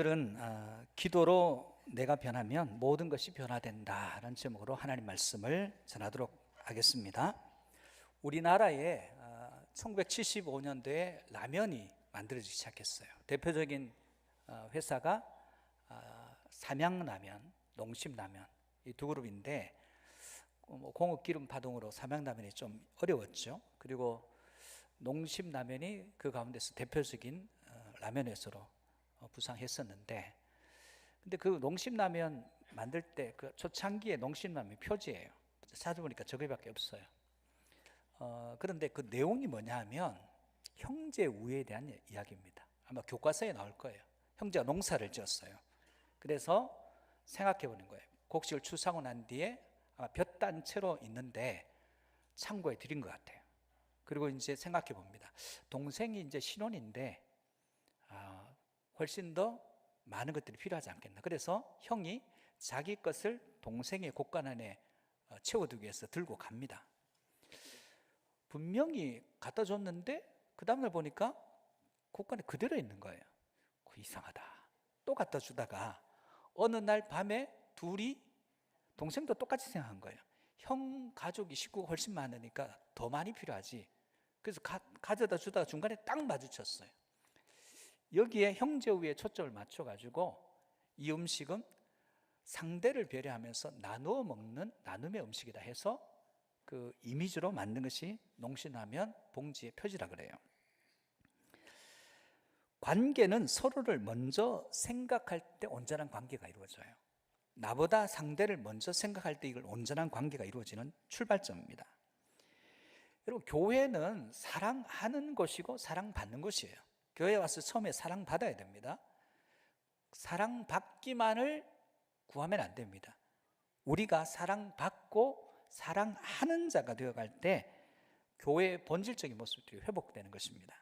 오늘은 기도로 내가 변하면 모든 것이 변화된다라는 제목으로 하나님 말씀을 전하도록 하겠습니다. 우리나라에 1975년도에 라면이 만들어지기 시작했어요. 대표적인 회사가 삼양라면, 농심라면 이 두 그룹인데 공업기름 파동으로 삼양라면이 좀 어려웠죠. 그리고 농심라면이 그 가운데서 대표적인 라면 회사로 부상했었는데, 근데 그 농심라면 만들 때 그 초창기에 농심라면 표지예요. 찾아보니까 저거밖에 없어요. 그런데 그 내용이 뭐냐 하면 형제 우애에 대한 이야기입니다. 아마 교과서에 나올 거예요. 형제가 농사를 지었어요. 그래서 생각해 보는 거예요. 곡식을 추수하고 난 뒤에 아마 볕단 채로 있는데 창고에 들인 것 같아요. 그리고 이제 생각해 봅니다. 동생이 이제 신혼인데 훨씬 더 많은 것들이 필요하지 않겠나. 그래서 형이 자기 것을 동생의 곳간 안에 채워두기 위해서 들고 갑니다. 분명히 갖다 줬는데 그 다음날 보니까 곳간에 그대로 있는 거예요. 이상하다. 또 갖다 주다가 어느 날 밤에 둘이, 동생도 똑같이 생각한 거예요. 형 가족이 식구가 훨씬 많으니까 더 많이 필요하지. 그래서 가져다 주다가 중간에 딱 마주쳤어요. 여기에 형제 우애에 초점을 맞춰가지고 이 음식은 상대를 배려하면서 나누어 먹는 나눔의 음식이다 해서 그 이미지로 만든 것이 농심라면 봉지의 표지라 그래요. 관계는 서로를 먼저 생각할 때 온전한 관계가 이루어져요. 나보다 상대를 먼저 생각할 때 이걸 온전한 관계가 이루어지는 출발점입니다. 여러분, 교회는 사랑하는 곳이고 사랑받는 곳이에요. 교회 와서 처음에 사랑받아야 됩니다. 사랑받기만을 구하면 안 됩니다. 우리가 사랑받고 사랑하는 자가 되어갈 때 교회의 본질적인 모습들이 회복되는 것입니다.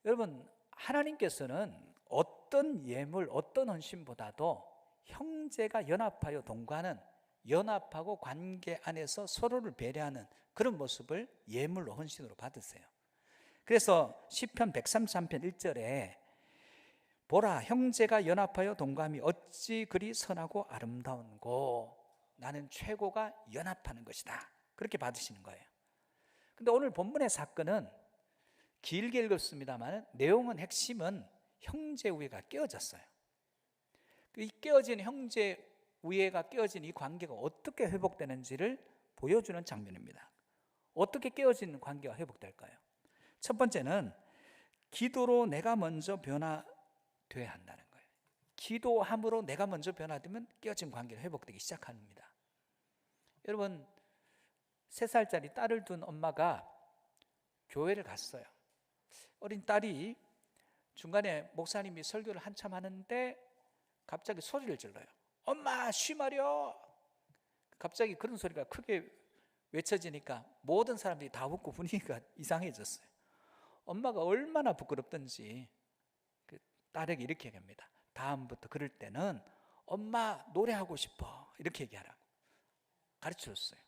여러분, 하나님께서는 어떤 예물, 어떤 헌신보다도 형제가 연합하여 동거하는, 연합하고 관계 안에서 서로를 배려하는 그런 모습을 예물로 헌신으로 받으세요. 그래서 시편 133편 1절에 보라, 형제가 연합하여 동거함이 어찌 그리 선하고 아름다운고, 나는 최고가 연합하는 것이다, 그렇게 받으시는 거예요. 근데 오늘 본문의 사건은 길게 읽었습니다만 내용은, 핵심은 형제 우애가 깨어졌어요. 이 깨어진 형제 우애가 깨어진 이 관계가 어떻게 회복되는지를 보여주는 장면입니다. 어떻게 깨어진 관계가 회복될까요? 첫 번째는 기도로 내가 먼저 변화되어야 한다는 거예요. 기도함으로 내가 먼저 변화되면 깨어진 관계가 회복되기 시작합니다. 여러분, 3살짜리 딸을 둔 엄마가 교회를 갔어요. 어린 딸이 중간에 목사님이 설교를 한참 하는데 갑자기 소리를 질러요. 엄마, 쉬마려. 갑자기 그런 소리가 크게 외쳐지니까 모든 사람들이 다 웃고 분위기가 이상해졌어요. 엄마가 얼마나 부끄럽던지 그 딸에게 이렇게 얘기합니다. 다음부터 그럴 때는 엄마 노래하고 싶어, 이렇게 얘기하라고 가르쳐줬어요.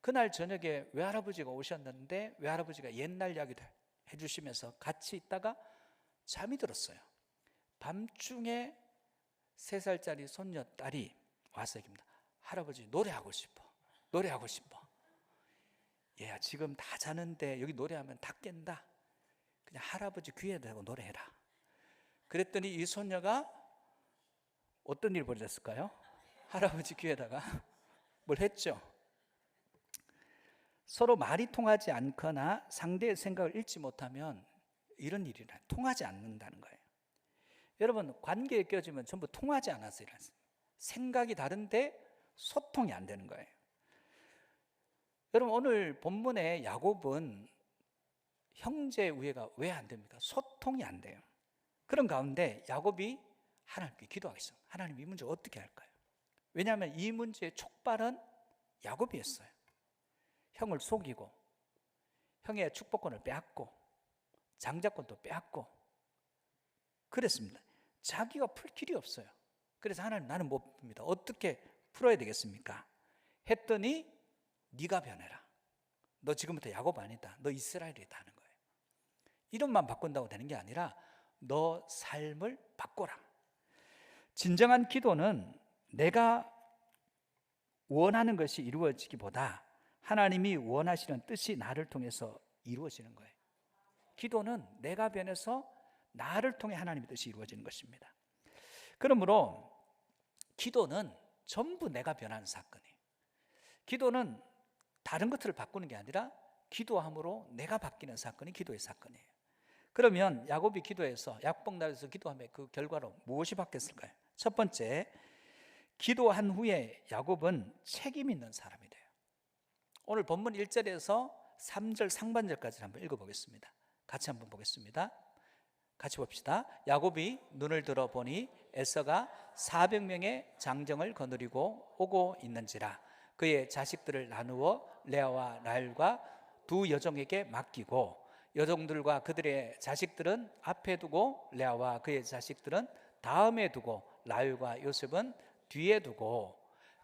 그날 저녁에 외할아버지가 오셨는데 외할아버지가 옛날 이야기도 해주시면서 같이 있다가 잠이 들었어요. 밤중에 3살짜리 손녀딸이 와서 얘기합니다. 할아버지 노래하고 싶어, 노래하고 싶어. 얘야, 지금 다 자는데 여기 노래하면 다 깬다. 그냥 할아버지 귀에 대고 노래해라. 그랬더니 이 손녀가 어떤 일을 벌였을까요? 할아버지 귀에다가 뭘 했죠? 서로 말이 통하지 않거나 상대의 생각을 읽지 못하면 이런 일이라 통하지 않는다는 거예요. 여러분, 관계에 껴지면 전부 통하지 않아서 일어났어요. 생각이 다른데 소통이 안 되는 거예요. 여러분, 오늘 본문의 야곱은 형제 우애가 왜 안 됩니까? 소통이 안 돼요. 그런 가운데 야곱이 하나님께 기도하겠습니다. 하나님, 이 문제 어떻게 할까요? 왜냐하면 이 문제의 촉발은 야곱이었어요. 형을 속이고 형의 축복권을 빼앗고 장자권도 빼앗고 그랬습니다. 자기가 풀 길이 없어요. 그래서 하나님, 나는 못 풉니다. 어떻게 풀어야 되겠습니까? 했더니 네가 변해라. 너 지금부터 야곱 아니다, 너 이스라엘이다 하는 거예요. 이름만 바꾼다고 되는 게 아니라 너 삶을 바꿔라. 진정한 기도는 내가 원하는 것이 이루어지기보다 하나님이 원하시는 뜻이 나를 통해서 이루어지는 거예요. 기도는 내가 변해서 나를 통해 하나님의 뜻이 이루어지는 것입니다. 그러므로 기도는 전부 내가 변하는 사건이에요. 기도는 다른 것들을 바꾸는 게 아니라 기도함으로 내가 바뀌는 사건이 기도의 사건이에요. 그러면 야곱이 기도해서 약복날에서 기도하며 그 결과로 무엇이 바뀌었을까요? 첫 번째, 기도한 후에 야곱은 책임 있는 사람이 돼요. 오늘 본문 1절에서 3절 상반절까지 한번 읽어보겠습니다. 같이 한번 보겠습니다. 같이 봅시다. 야곱이 눈을 들어보니 에서가 400명의 장정을 거느리고 오고 있는지라 그의 자식들을 나누어 레아와 라헬과 두 여종에게 맡기고 여종들과 그들의 자식들은 앞에 두고 레아와 그의 자식들은 다음에 두고 라헬과 요셉은 뒤에 두고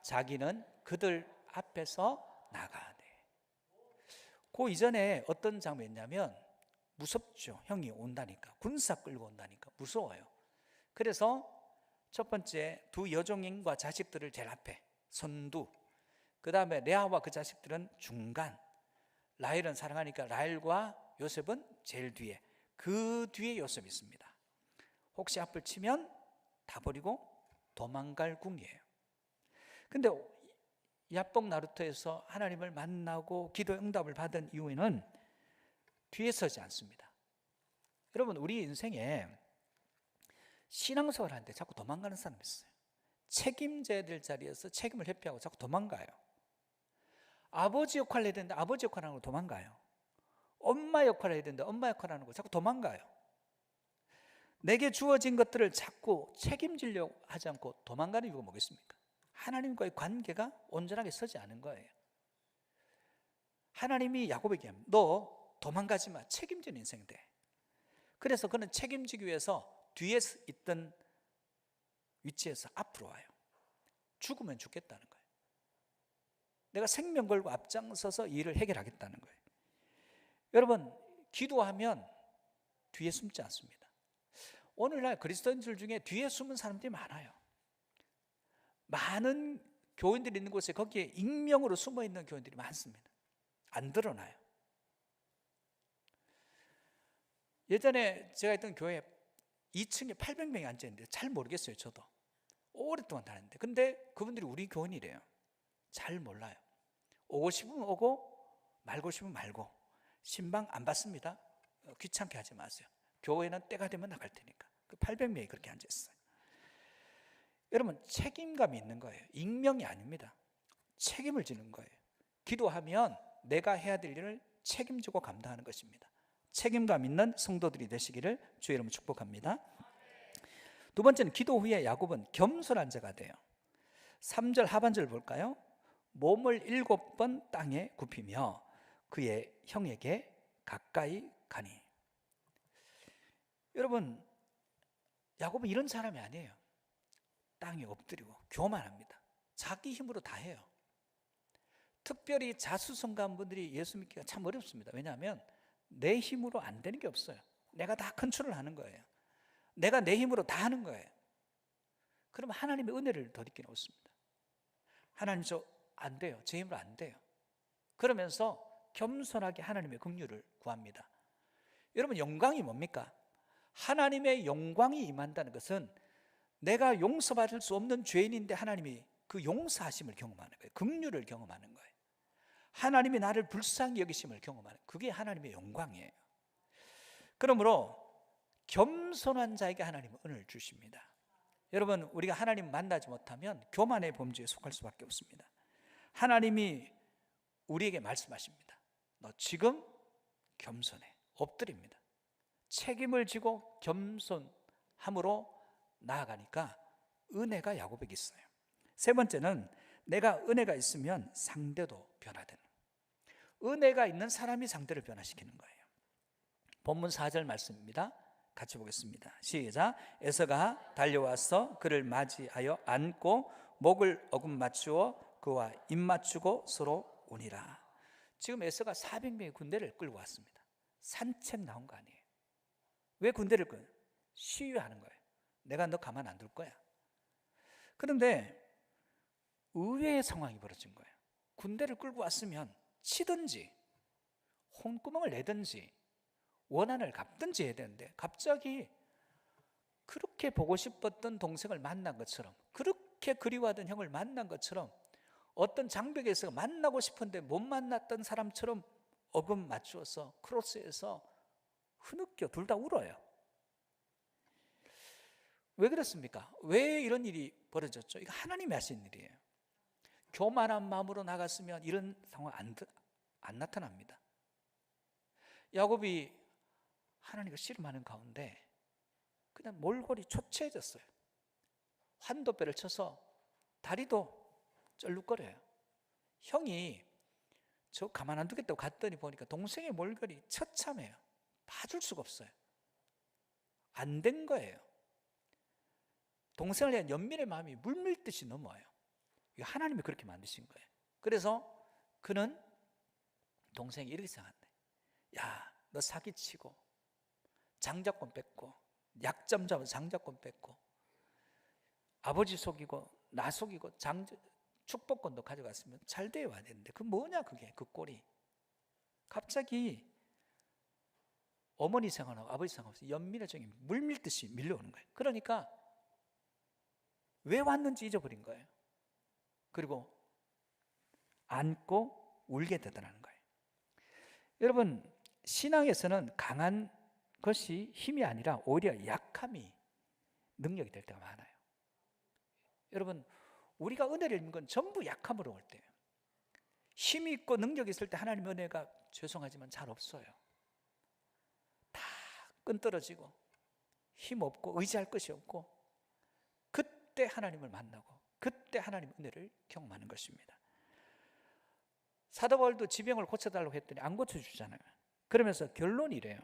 자기는 그들 앞에서 나가네. 그 이전에 어떤 장면이냐면 무섭죠. 형이 온다니까, 군사 끌고 온다니까 무서워요. 그래서 첫 번째 두 여종인과 자식들을 제일 앞에 선두, 그 다음에 레아와 그 자식들은 중간, 라헬은 사랑하니까 라헬과 요셉은 제일 뒤에, 그 뒤에 요셉이 있습니다. 혹시 앞을 치면 다 버리고 도망갈 궁이에요. 근데 야복 나루터에서 하나님을 만나고 기도 응답을 받은 이후에는 뒤에 서지 않습니다. 여러분, 우리 인생에 신앙생활 하는데 자꾸 도망가는 사람이 있어요. 책임져야 될 자리에서 책임을 회피하고 자꾸 도망가요. 아버지 역할을 해야 되는데 아버지 역할을 하는 거 도망가요. 엄마 역할을 해야 되는데 엄마 역할을 하는 거 자꾸 도망가요. 내게 주어진 것들을 자꾸 책임지려고 하지 않고 도망가는 이유가 뭐겠습니까? 하나님과의 관계가 온전하게 서지 않은 거예요. 하나님이 야곱에게 너 도망가지 마, 책임지는 인생 돼. 그래서 그는 책임지기 위해서 뒤에 있던 위치에서 앞으로 와요. 죽으면 죽겠다는 거예요. 내가 생명 걸고 앞장서서 일을 해결하겠다는 거예요. 여러분, 기도하면 뒤에 숨지 않습니다. 오늘날 그리스도인들 중에 뒤에 숨은 사람들이 많아요. 많은 교인들이 있는 곳에 거기에 익명으로 숨어 있는 교인들이 많습니다. 안 드러나요. 예전에 제가 있던 교회 2층에 800명이 앉아있는데 잘 모르겠어요. 저도 오랫동안 다녔는데, 근데 그분들이 우리 교인이래요. 잘 몰라요. 오고 싶으면 오고 말고 싶으면 말고 신방 안 받습니다. 귀찮게 하지 마세요. 교회는 때가 되면 나갈 테니까. 그 800명이 그렇게 앉아있어요. 여러분, 책임감이 있는 거예요. 익명이 아닙니다. 책임을 지는 거예요. 기도하면 내가 해야 될 일을 책임지고 감당하는 것입니다. 책임감 있는 성도들이 되시기를 주의 이름으로 축복합니다. 두 번째는 기도 후에 야곱은 겸손한 자가 돼요. 3절 하반절 볼까요? 몸을 7번 땅에 굽히며 그의 형에게 가까이 가니. 여러분, 야곱은 이런 사람이 아니에요. 땅에 엎드리고 교만합니다. 자기 힘으로 다 해요. 특별히 자수성가한 분들이 예수 믿기가 참 어렵습니다. 왜냐하면 내 힘으로 안 되는 게 없어요. 내가 다 컨트롤하는 거예요. 내가 내 힘으로 다 하는 거예요. 그러면 하나님의 은혜를 더디기는 없습니다. 하나님 저 안 돼요. 제 힘으로 안 돼요. 그러면서 겸손하게 하나님의 긍휼을 구합니다. 여러분, 영광이 뭡니까? 하나님의 영광이 임한다는 것은 내가 용서받을 수 없는 죄인인데 하나님이 그 용서하심을 경험하는 거예요. 긍휼을 경험하는 거예요. 하나님이 나를 불쌍히 여기심을 경험하는, 그게 하나님의 영광이에요. 그러므로 겸손한 자에게 하나님은 은혜를 주십니다. 여러분, 우리가 하나님 만나지 못하면 교만의 범죄에 속할 수밖에 없습니다. 하나님이 우리에게 말씀하십니다. 너 지금 겸손해. 엎드립니다. 책임을 지고 겸손함으로 나아가니까 은혜가 야곱에게 있어요. 세 번째는 내가 은혜가 있으면 상대도 변화되는, 은혜가 있는 사람이 상대를 변화시키는 거예요. 본문 4절 말씀입니다. 같이 보겠습니다. 시작. 에서가 달려와서 그를 맞이하여 안고 목을 어금 맞추어 그와 입 맞추고 서로 우니라. 지금 에서가 400명의 군대를 끌고 왔습니다. 산책 나온 거 아니에요. 왜 군대를 끌어요? 시위하는 거예요. 내가 너 가만 안 둘 거야. 그런데 의외의 상황이 벌어진 거예요. 군대를 끌고 왔으면 치든지 혼구멍을 내든지 원한을 갚든지 해야 되는데 갑자기 그렇게 보고 싶었던 동생을 만난 것처럼, 그렇게 그리워하던 형을 만난 것처럼, 어떤 장벽에서 만나고 싶은데 못 만났던 사람처럼 어금 맞추어서 크로스에서 흐느껴 둘 다 울어요. 왜 그렇습니까? 왜 이런 일이 벌어졌죠? 이거 하나님이 하신 일이에요. 교만한 마음으로 나갔으면 이런 상황 안 나타납니다. 야곱이 하나님을 씨름하는 가운데 그냥 몰골이 초췌해졌어요. 환도뼈를 쳐서 다리도 쩔룩거려요. 형이 저 가만 안 두겠다고 갔더니 보니까 동생의 몰골이 처참해요. 봐줄 수가 없어요. 안 된 거예요. 동생을 위한 연민의 마음이 물밀듯이 넘어와요. 하나님이 그렇게 만드신 거예요. 그래서 그는 동생이 이렇게 생각한대. 야, 너 사기치고 장자권 뺏고 약점 잡아서 장자권 뺏고 아버지 속이고 나 속이고 축복권도 가져갔으면 잘 되어 와야 되는데 그 뭐냐 그게 그 꼴이. 갑자기 어머니 생각하고 아버지 생각하면서 연민의 정이 물밀듯이 밀려오는 거예요. 그러니까 왜 왔는지 잊어버린 거예요. 그리고 안고 울게 되더라는 거예요. 여러분, 신앙에서는 강한 것이 힘이 아니라 오히려 약함이 능력이 될 때가 많아요. 여러분, 우리가 은혜를 입는 건 전부 약함으로 올 때예요. 힘이 있고 능력이 있을 때 하나님의 은혜가 죄송하지만 잘 없어요. 다 끈떨어지고 힘없고 의지할 것이 없고 그때 하나님을 만나고 그때 하나님의 은혜를 경험하는 것입니다. 사도 바울도 지병을 고쳐달라고 했더니 안 고쳐주잖아요. 그러면서 결론이 이래요.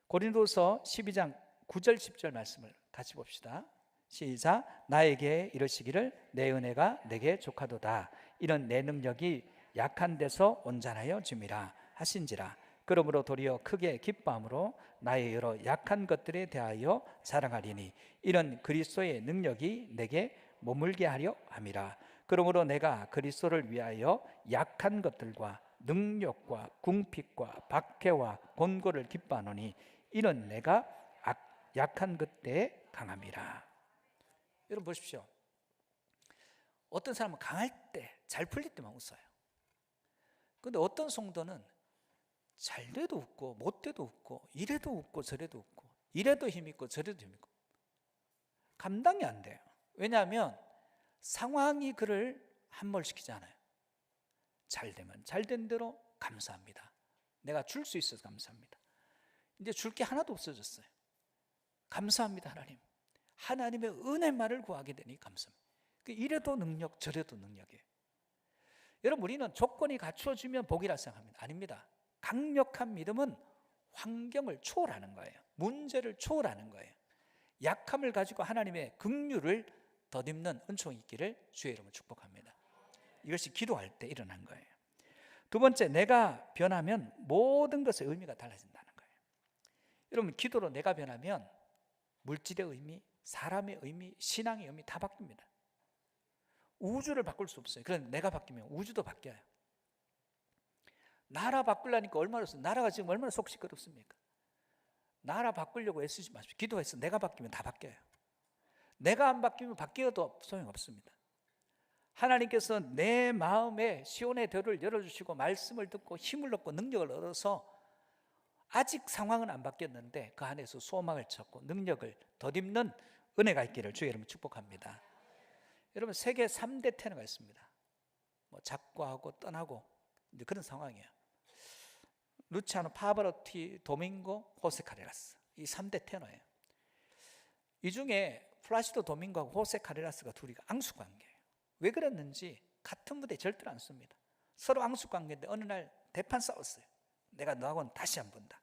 고린도서 12장 9절 10절 말씀을 같이 봅시다. 시작. 나에게 이르시기를 내 은혜가 내게 족하도다. 이런 내 능력이 약한 데서 온전하여 줌이라 하신지라. 그러므로 도리어 크게 기뻐함으로 나의 여러 약한 것들에 대하여 자랑하리니 이런 그리스도의 능력이 내게 머물게 하려 함이라. 그러므로 내가 그리스도를 위하여 약한 것들과 능력과 궁핍과 박해와 곤고를 기뻐하노니 이는 내가 약한 그때에 강함이라. 여러분 보십시오. 어떤 사람은 강할 때, 잘 풀릴 때만 웃어요. 그런데 어떤 성도는 잘 돼도 웃고 못 돼도 웃고 이래도 웃고 저래도 웃고 이래도 힘있고 저래도 힘있고 감당이 안 돼요. 왜냐하면 상황이 그를 함몰시키잖아요. 잘 되면 잘 된 대로 감사합니다. 내가 줄 수 있어서 감사합니다. 이제 줄 게 하나도 없어졌어요. 감사합니다 하나님. 하나님의 은혜만을 구하게 되니 감사합니다. 이래도 능력 저래도 능력이에요. 여러분 우리는 조건이 갖추어지면 복이라 생각합니다. 아닙니다. 강력한 믿음은 환경을 초월하는 거예요. 문제를 초월하는 거예요. 약함을 가지고 하나님의 긍휼을 덧입는 은총이 있기를 주의 이름으로 축복합니다. 이것이 기도할 때 일어난 거예요. 두 번째, 내가 변하면 모든 것의 의미가 달라진다는 거예요. 여러분 기도로 내가 변하면 물질의 의미, 사람의 의미, 신앙의 의미 다 바뀝니다. 우주를 바꿀 수 없어요. 그런데 내가 바뀌면 우주도 바뀌어요. 나라 바꾸려니까 얼마나 나라가 지금 얼마나 속 시끄럽습니까? 나라 바꾸려고 애쓰지 마십시오. 기도해서 내가 바뀌면 다 바뀌어요. 내가 안 바뀌면 바뀌어도 소용없습니다. 하나님께서 내 마음에 시온의 덫을 열어주시고 말씀을 듣고 힘을 얻고 능력을 얻어서 아직 상황은 안 바뀌었는데 그 안에서 소망을 찾고 능력을 덧입는 은혜가 있기를 주의 이름으로 축복합니다. 여러분 세계 3대 테너가 있습니다. 작고하고 떠나고 이제 그런 상황이에요. 루치아노 파바로티, 도밍고, 호세 카레라스 이 3대 테너예요. 이 중에 플라시도 도밍고하고 호세 카레라스가 둘이 앙숙관계예요. 왜 그랬는지 같은 무대에 절대로 안 씁니다. 서로 앙숙관계인데 어느 날 대판 싸웠어요. 내가 너하고는 다시 안 본다.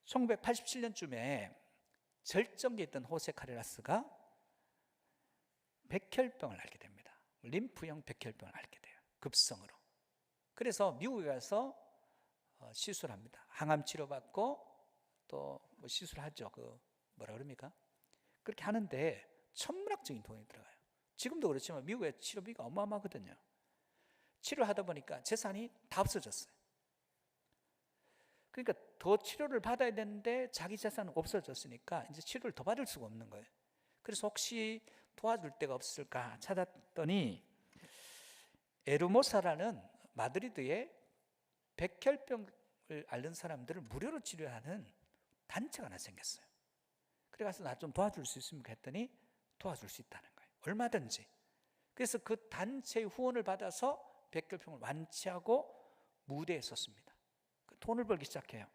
1987년쯤에 절정기에 있던 호세 카레라스가 백혈병을 앓게 됩니다. 림프형 백혈병을 앓게 돼요. 급성으로. 그래서 미국에 가서 시술합니다. 항암 치료받고 또 뭐 시술하죠. 그 뭐라 그럽니까? 그렇게 하는데 천문학적인 돈이 들어가요. 지금도 그렇지만 미국의 치료비가 어마어마하거든요. 치료하다 보니까 재산이 다 없어졌어요. 그러니까 더 치료를 받아야 되는데 자기 재산은 없어졌으니까 이제 치료를 더 받을 수가 없는 거예요. 그래서 혹시 도와줄 데가 없을까 찾았더니 에르모사라는 마드리드에 백혈병을 앓는 사람들을 무료로 치료하는 단체가 하나 생겼어요. 그래서 나 좀 도와줄 수 있습니까 했더니 도와줄 수 있다는 거예요. 얼마든지. 그래서 그 단체의 후원을 받아서 백혈병을 완치하고 무대에 섰습니다. 돈을 벌기 시작해요.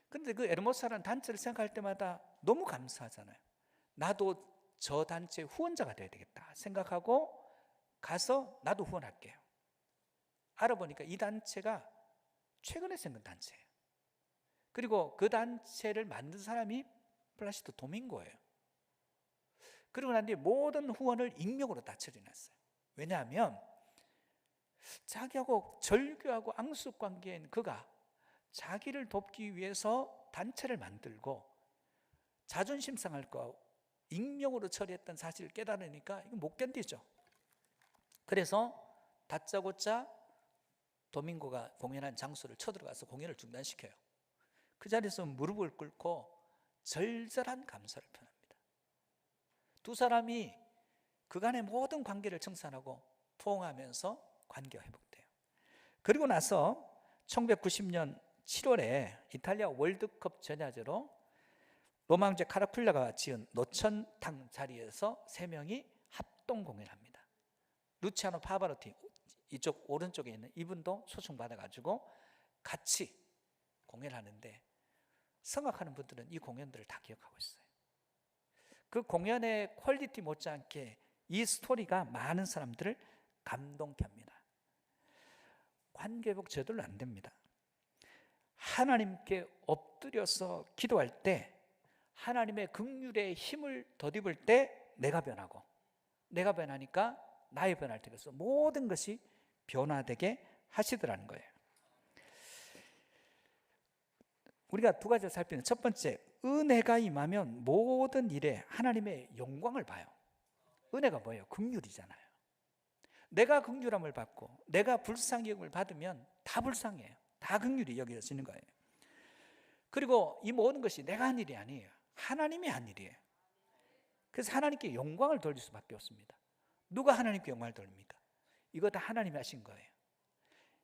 그런데 그 에르모사라는 단체를 생각할 때마다 너무 감사하잖아요. 나도 저 단체의 후원자가 돼야 되겠다 생각하고 가서 나도 후원할게요. 알아보니까 이 단체가 최근에 생긴 단체예요. 그리고 그 단체를 만든 사람이 플라시도 도밍고예요. 그러고 난 뒤에 모든 후원을 익명으로 다 처리해놨어요. 왜냐하면 자기하고 절교하고 앙숙 관계인 그가 자기를 돕기 위해서 단체를 만들고 자존심 상할 거 익명으로 처리했던 사실을 깨달으니까 이거 못 견디죠. 그래서 다짜고짜 도밍고가 공연한 장소를 쳐들어가서 공연을 중단시켜요. 그 자리에서 무릎을 꿇고 절절한 감사를 표합니다. 두 사람이 그간의 모든 관계를 청산하고 포옹하면서 관계가 회복돼요. 그리고 나서 1990년 7월에 이탈리아 월드컵 전야제로 로마 황제 카라쿨라가 지은 노천탕 자리에서 세 명이 합동 공연합니다. 루치아노 파바로티 이쪽 오른쪽에 있는 이분도 초청받아가지고 같이 공연하는데 성악하는 분들은 이 공연들을 다 기억하고 있어요. 그 공연의 퀄리티 못지않게 이 스토리가 많은 사람들을 감동케 합니다. 관계회복 제대로 안 됩니다. 하나님께 엎드려서 기도할 때 하나님의 긍휼의 힘을 덧입을 때 내가 변하고 내가 변하니까 나의 변할 때 그래서 모든 것이 변화되게 하시더라는 거예요. 우리가 두 가지를 살피는 첫 번째, 은혜가 임하면 모든 일에 하나님의 영광을 봐요. 은혜가 뭐예요? 긍휼이잖아요. 내가 긍휼함을 받고 내가 불쌍히 여김을 받으면 다 불쌍해요. 다 긍휼이 여겨지는 거예요. 그리고 이 모든 것이 내가 한 일이 아니에요. 하나님이 한 일이에요. 그래서 하나님께 영광을 돌릴 수밖에 없습니다. 누가 하나님께 영광을 돌립니까? 이거 다 하나님이 하신 거예요.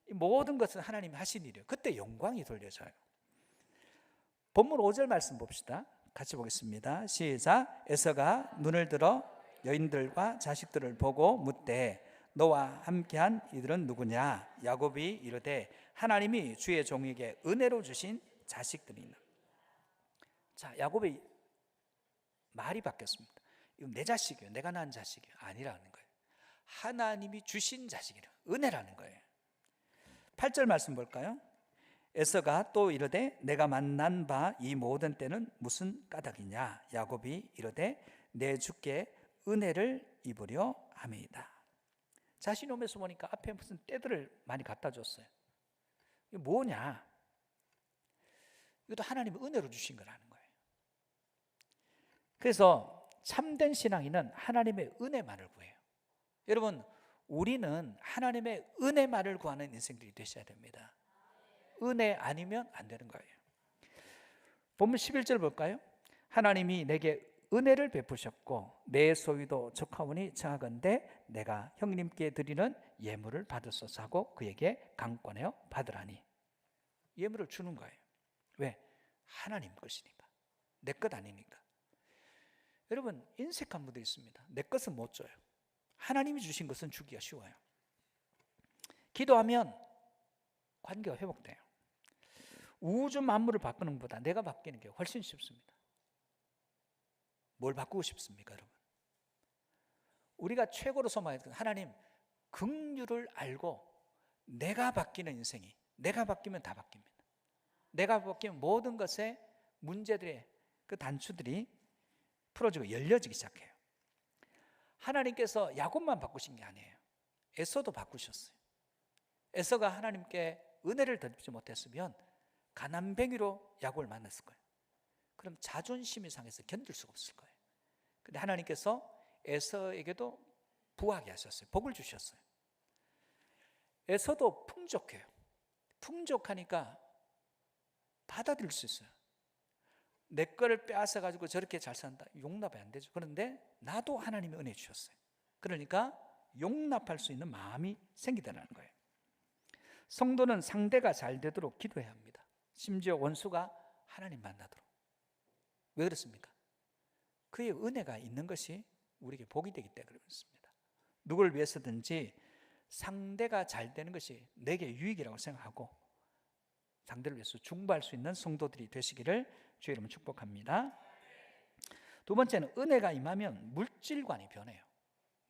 이 모든 것은 하나님이 하신 일이에요. 그때 영광이 돌려져요. 본문 5절 말씀 봅시다. 같이 보겠습니다. 시작. 에서가 눈을 들어 여인들과 자식들을 보고 묻되 너와 함께한 이들은 누구냐? 야곱이 이르되 하나님이 주의 종에게 은혜로 주신 자식들이나. 자, 야곱의 말이 바뀌었습니다. 이건 내 자식이에요. 내가 낳은 자식이 아니라는 거예요. 하나님이 주신 자식이라 은혜라는 거예요. 8절 말씀 볼까요? 에서가 또 이르되 내가 만난 바 이 모든 때는 무슨 까닭이냐? 야곱이 이르되 내 주께 은혜를 입으려 함이다. 자신이 오면서 보니까 앞에 무슨 때들을 많이 갖다 줬어요. 이게 뭐냐? 이것도 하나님이 은혜로 주신 거라는 거예요. 그래서 참된 신앙인은 하나님의 은혜만을 구해요. 여러분, 우리는 하나님의 은혜만을 구하는 인생들이 되셔야 됩니다. 은혜 아니면 안 되는 거예요. 본문 11절 볼까요? 하나님이 내게 은혜를 베푸셨고 내 소유도 적하오니 청하건대 내가 형님께 드리는 예물을 받으소서 하고 그에게 강권하여 받으라니. 예물을 주는 거예요. 왜? 하나님 것이니까. 내 것 아니니까. 여러분, 인색한 분도 있습니다. 내 것은 못 줘요. 하나님이 주신 것은 주기가 쉬워요. 기도하면 관계가 회복돼요. 우주 만물을 바꾸는 것보다 내가 바뀌는 게 훨씬 쉽습니다. 뭘 바꾸고 싶습니까, 여러분? 우리가 최고로 소망하는 건 하나님 긍휼을 알고 내가 바뀌는 인생이, 내가 바뀌면 다 바뀝니다. 내가 바뀌면 모든 것의 문제들의 그 단추들이 풀어지고 열려지기 시작해요. 하나님께서 야곱만 바꾸신 게 아니에요. 에서도 바꾸셨어요. 에서가 하나님께 은혜를 덧입지 못했으면 가난뱅이로 야곱을 만났을 거예요. 그럼 자존심이 상해서 견딜 수가 없을 거예요. 근데 하나님께서 에서에게도 부하게 하셨어요. 복을 주셨어요. 에서도 풍족해요. 풍족하니까 받아들일 수 있어요. 내 거를 빼앗아 가지고 저렇게 잘 산다, 용납이 안 되죠. 그런데 나도 하나님의 은혜 주셨어요. 그러니까 용납할 수 있는 마음이 생기더라는 거예요. 성도는 상대가 잘 되도록 기도해야 합니다. 심지어 원수가 하나님 만나도록. 왜 그렇습니까? 그의 은혜가 있는 것이 우리에게 복이 되기 때문에 그렇습니다. 누구를 위해서든지 상대가 잘 되는 것이 내게 유익이라고 생각하고 상대를 위해서 중보할 수 있는 성도들이 되시기를 주의 이름으로 축복합니다. 두 번째는 은혜가 임하면 물질관이 변해요.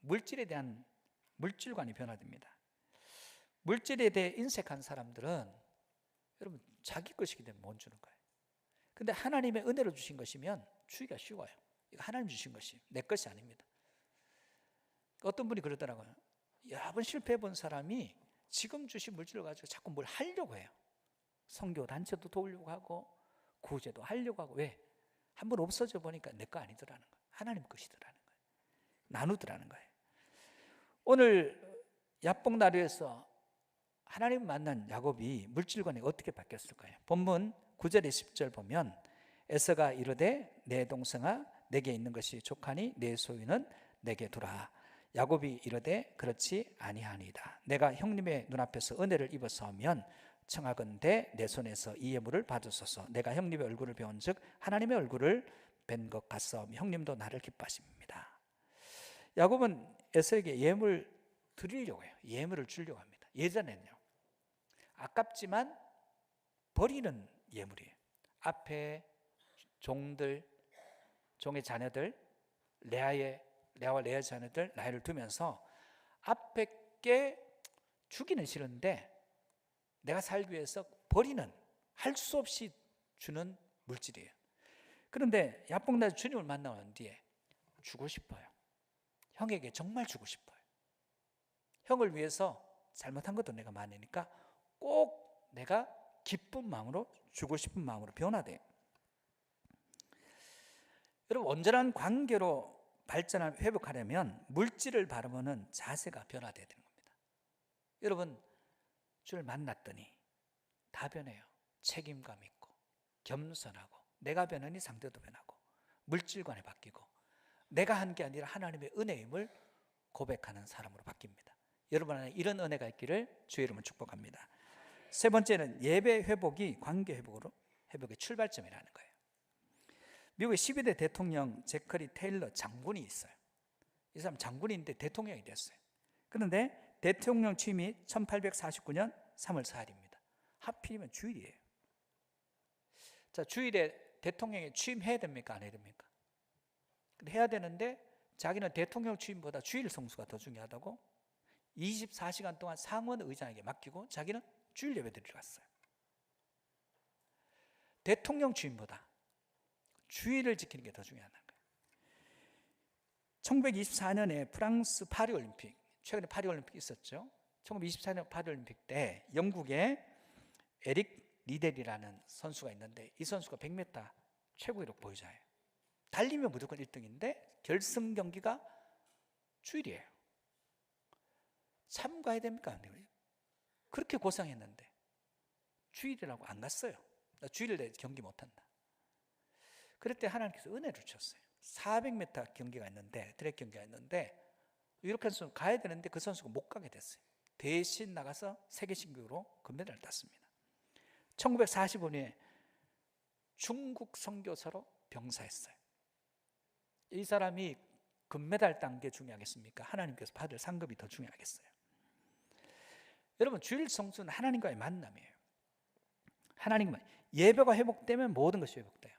물질에 대한 물질관이 변화됩니다. 물질에 대해 인색한 사람들은 여러분 자기 것이기 때문에 못 주는 거예요. 근데 하나님의 은혜로 주신 것이면 주기가 쉬워요. 이거 하나님 주신 것이 내 것이 아닙니다. 어떤 분이 그러더라고요. 여러 번 실패해 본 사람이 지금 주신 물질을 가지고 자꾸 뭘 하려고 해요. 선교 단체도 도우려고 하고 구제도 하려고 하고. 왜? 한번 없어져 보니까 내 거 아니더라는 거예요. 하나님 것이더라는 거예요. 나누더라는 거예요. 오늘 야복나루에서 하나님 만난 야곱이 물질관이 어떻게 바뀌었을까요? 본문 9절에 10절 보면 에서가 이르되 내 동생아 내게 있는 것이 족하니 내 소유는 내게 두라. 야곱이 이르되 그렇지 아니하니이다. 내가 형님의 눈앞에서 은혜를 입었사오면 청하건대 내 손에서 이 예물을 받으소서. 내가 형님의 얼굴을 배운즉 하나님의 얼굴을 뵌 것 같사오며 형님도 나를 기뻐하십니다. 야곱은 에서에게 예물 드리려고 해요. 예물을 주려고 합니다. 예전에는요 아깝지만 버리는 예물이에요. 앞에 종의 자녀들, 레아와 레아 자녀들 나이를 두면서 앞에 게 주기는 싫은데 내가 살기 위해서 버리는, 할 수 없이 주는 물질이에요. 그런데 야복나루 주님을 만나온 뒤에 주고 싶어요. 형에게 정말 주고 싶어요. 형을 위해서 잘못한 것도 내가 많으니까 꼭 내가 기쁜 마음으로 주고 싶은 마음으로 변화돼요. 여러분 온전한 관계로 발전하고 회복하려면 물질을 바라보는 자세가 변화돼야 되는 겁니다. 여러분 주를 만났더니 다 변해요. 책임감 있고 겸손하고 내가 변하니 상대도 변하고 물질관이 바뀌고 내가 한 게 아니라 하나님의 은혜임을 고백하는 사람으로 바뀝니다. 여러분 안에 이런 은혜가 있기를 주의 이름으로 축복합니다. 세 번째는 예배 회복이 관계 회복의 출발점이라는 거예요. 미국의 12대 대통령 제커리 테일러 장군이 있어요. 이 사람 장군인데 대통령이 됐어요. 그런데 대통령 취임이 1849년 3월 4일입니다. 하필이면 주일이에요. 자, 주일에 대통령이 취임해야 됩니까? 안 해야 됩니까? 근데 해야 되는데 자기는 대통령 취임보다 주일 성수가 더 중요하다고 24시간 동안 상원 의장에게 맡기고 자기는 주일 예배 드리러 갔어요. 대통령 취임보다 주일을 지키는 게 더 중요하다는 거예요. 1924년에 프랑스 파리올림픽, 최근에 파리올림픽 있었죠. 1924년 파리올림픽 때 영국의 에릭 리델이라는 선수가 있는데 이 선수가 100m 최고 기록 보유자예요. 달리면 무조건 1등인데 결승 경기가 주일이에요. 참가해야 됩니까? 그렇게 고상했는데 주일이라고 안 갔어요. 나 주일에 경기 못한다. 그럴 때 하나님께서 은혜를 주셨어요. 400m 경기가 있는데 트랙 경기가 있는데 이렇게 해서 가야 되는데 그 선수가 못 가게 됐어요. 대신 나가서 세계 신기록으로 금메달을 땄습니다. 1945년에 중국 선교사로 병사했어요. 이 사람이 금메달 딴 게 중요하겠습니까? 하나님께서 받을 상급이 더 중요하겠어요. 여러분 주일 성수는 하나님과의 만남이에요. 하나님과 예배가 회복되면 모든 것이 회복돼요.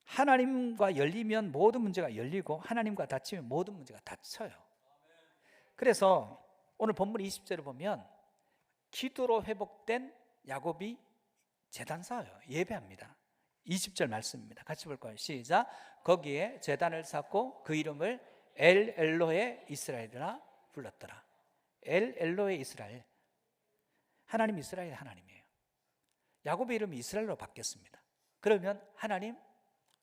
하나님과 열리면 모든 문제가 열리고 하나님과 닫히면 모든 문제가 닫혀요. 그래서 오늘 본문 20절을 보면 기도로 회복된 야곱이 제단 쌓아요. 예배합니다. 20절 말씀입니다. 같이 볼까요? 시작. 거기에 제단을 쌓고 그 이름을 엘 엘로헤 이스라엘이라 불렀더라. 엘 엘로헤 이스라엘. 하나님 이스라엘 하나님이에요. 야곱의 이름이 이스라엘로 바뀌었습니다. 그러면 하나님,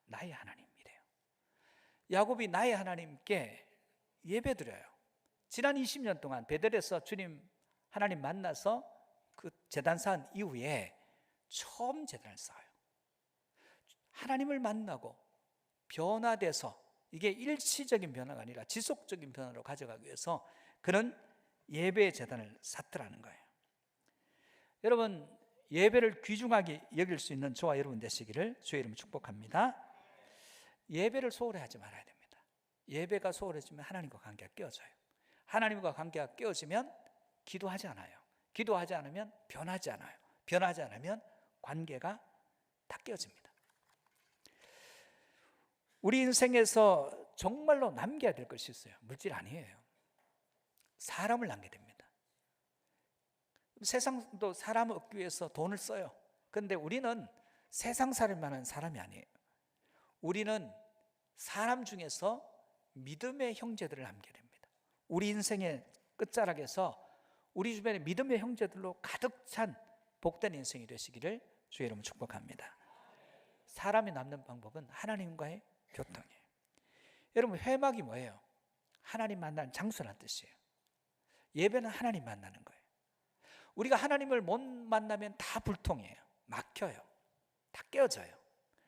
나의 하나님이래요. 야곱이 나의 하나님께 예배드려요. 지난 20년 동안 베델에서 주님 하나님 만나서 그 제단 쌓은 이후에 처음 제단을 쌓아요. 하나님을 만나고 변화돼서, 이게 일시적인 변화가 아니라 지속적인 변화로 가져가기 위해서 그런 예배의 제단을 쌓더라는 거예요. 여러분, 예배를 귀중하게 여길 수 있는 저와 여러분 되시기를 주의 이름으로 축복합니다. 예배를 소홀히 하지 말아야 됩니다. 예배가 소홀해지면 하나님과 관계가 깨어져요. 하나님과 관계가 깨어지면 기도하지 않아요. 기도하지 않으면 변하지 않아요. 변하지 않으면 관계가 다 깨어집니다. 우리 인생에서 정말로 남겨야 될 것이 있어요. 물질 아니에요. 사람을 남겨야 됩니다. 세상도 사람을 얻기 위해서 돈을 써요. 그런데 우리는 세상 살만한 사람이 아니에요. 우리는 사람 중에서 믿음의 형제들을 남겨야 됩니다. 우리 인생의 끝자락에서 우리 주변에 믿음의 형제들로 가득 찬 복된 인생이 되시기를 주의 이름으로 축복합니다. 사람이 남는 방법은 하나님과의 교통이에요. 여러분, 회막이 뭐예요? 하나님 만나는 장소란 뜻이에요. 예배는 하나님 만나는 거예요. 우리가 하나님을 못 만나면 다 불통이에요. 막혀요. 다 깨어져요.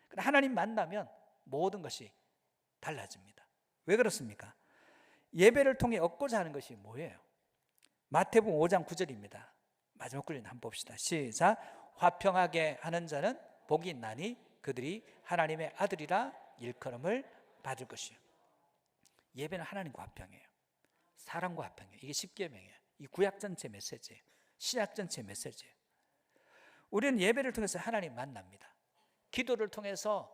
그러나 하나님 만나면 모든 것이 달라집니다. 왜 그렇습니까? 예배를 통해 얻고자 하는 것이 뭐예요? 마태복음 5장 9절입니다. 마지막 구절 한번 봅시다. 시작. 화평하게 하는 자는 복이 있나니 그들이 하나님의 아들이라 일컬음을 받을 것이요. 예배는 하나님과 화평이에요. 사람과 화평이에요. 이게 십계명이에요. 이 구약 전체 메시지예요. 신약 전체 메시지예요. 우리는 예배를 통해서 하나님 만납니다. 기도를 통해서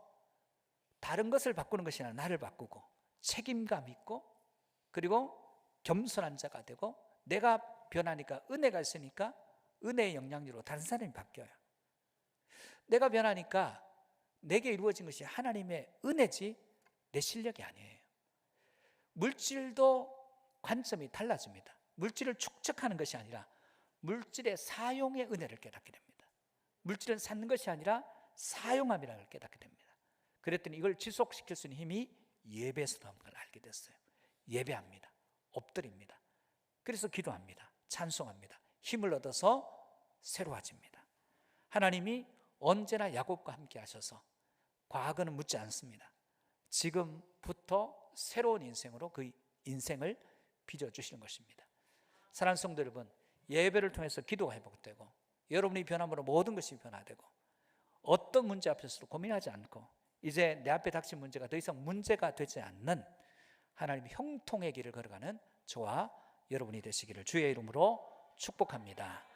다른 것을 바꾸는 것이 아니라 나를 바꾸고 책임감 있고, 그리고 겸손한 자가 되고, 내가 변하니까 은혜가 있으니까 은혜의 영향력으로 다른 사람이 바뀌어요. 내가 변하니까 내게 이루어진 것이 하나님의 은혜지 내 실력이 아니에요. 물질도 관점이 달라집니다. 물질을 축적하는 것이 아니라 물질의 사용의 은혜를 깨닫게 됩니다. 물질은 쌓는 것이 아니라 사용함이라는 걸 깨닫게 됩니다. 그랬더니 이걸 지속시킬 수 있는 힘이 예배에서 나오는 걸 알게 됐어요. 예배합니다. 엎드립니다. 그래서 기도합니다. 찬송합니다. 힘을 얻어서 새로워집니다. 하나님이 언제나 야곱과 함께 하셔서 과거는 묻지 않습니다. 지금부터 새로운 인생으로 그 인생을 빚어주시는 것입니다. 사랑하는 성도 여러분, 예배를 통해서 기도가 회복되고 여러분이 변함으로 모든 것이 변화되고 어떤 문제 앞에서도 고민하지 않고 이제 내 앞에 닥친 문제가 더 이상 문제가 되지 않는 하나님의 형통의 길을 걸어가는 저와 여러분이 되시기를 주의 이름으로 축복합니다.